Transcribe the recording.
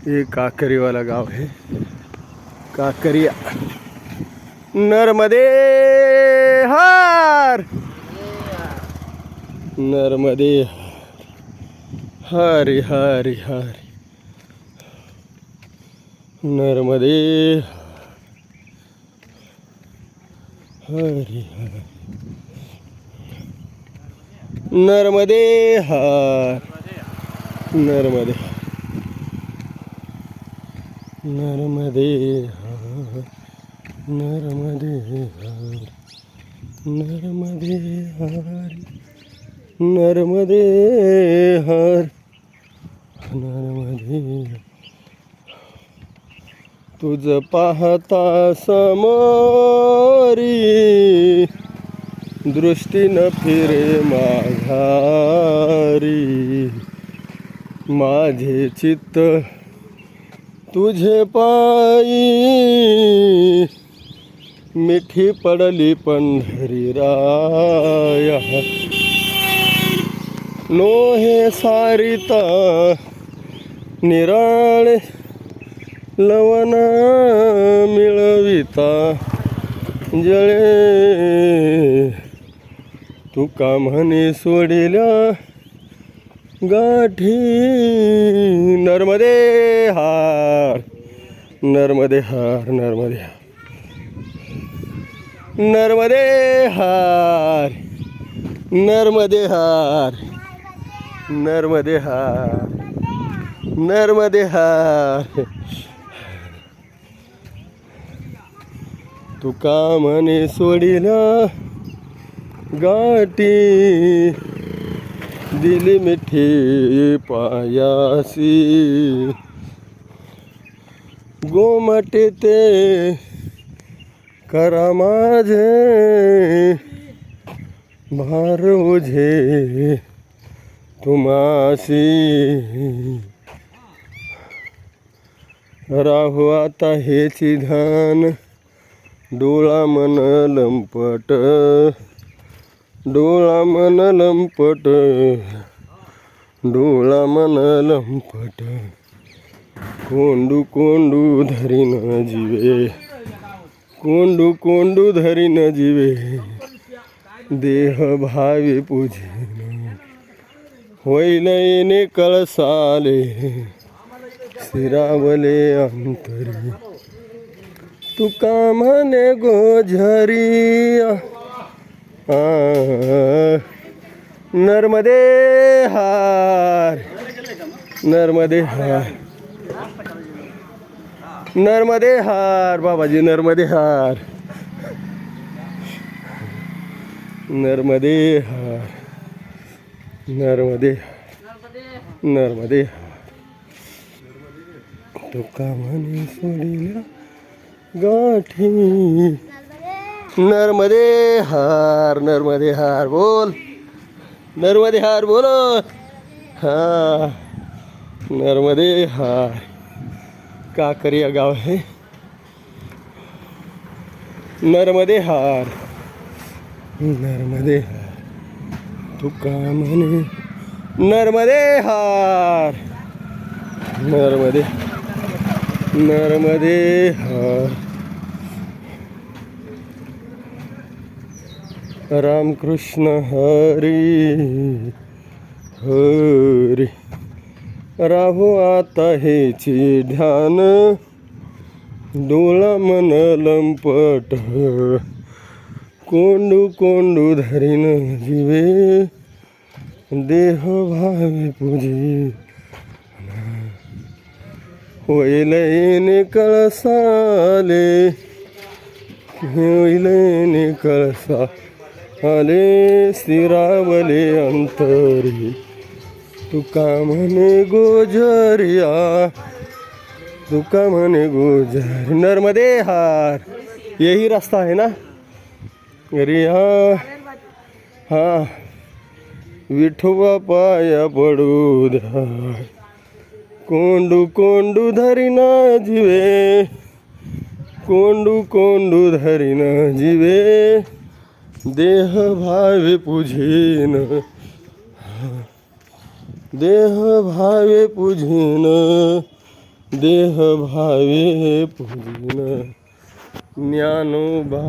हे काकरीवाला गाव आहे. काकरिया. नर्मदे हार, नर्मदे हरि हरि हरि, नर्मदे हरि हरि, नर्मदे हार, नर्मदे नर्मदे हार, नर्मदे हार, नर्मदे हरि, नर्मदे हर, नर्मदे. तुझ पाहता समोरी दृष्टी न फिरे माघारी, माझे चित्त तुझे पायी मिठी पडली पंढरी राया. नोहे सारिता निराळे लवण मिळविता जळे, तुका म्हणे सोडिल्या गाठी. नर्मदे हार, नर्मदे हार, नर्मदे हार, नर्मदे हार, नर्मदे हार, नर्मदे हार, नर्मदे हार. तुका म्हणे सोडिल्या गाठी, दिली मिठी पायासी. गोमटे ते करा माझे भार ओझे तुमासी. राहू आता हेची ध्यान, डोळा मन लंपट, डोळा मन लंपट, डोळा मन लंपट. कोंडू कोंडू धरीन जीवे, कोंडू कोंडू धरीन जीवे, देह भावे पूजेन. होईल येणे कळसाले स्थिरावले अंतरी. तुका म्हणे गोझरी नर्मदे हार, नर्मदे हार, नर्मदे हार. बाबाजी नर्मदे हार, नर्मदे हार, नर्मदे नर्मदे हार. तुका म्हणे सोडिल्या गाठी. नर्मदे हार, नर्मदे हार. बोल नर्मदे हार, बोलो. हा, नर्मदे हार. काकरिया गाव आहे. नर्मदे हार, नर्मदे हार. तुका म्हणे नर्मदे हार, नर्मदे नर्मदे हार. रामकृष्ण हरी हरी. राहू आता हेची ध्यान, डोळा मन लंपट, कोंडू कोंडू धरीन जीवे, देह भावे पूजे. होईल येणे कळसाले, होईल येणे कळसा आले स्थिरावले अंतरी. तुका म्हणे गोझरिया, तुका म्हणे गोझर. नर्मदे हार. यही रास्ता है ना रिया. हा, विठोबा पाया पडू द्या, कोंडू कोंडू धरीना जीवे, कोंडू कोंडू धरीन जीवे, देह भावे पूजेन, देह भावे पूजेन. देह भावे पूजिन ज्ञानोबा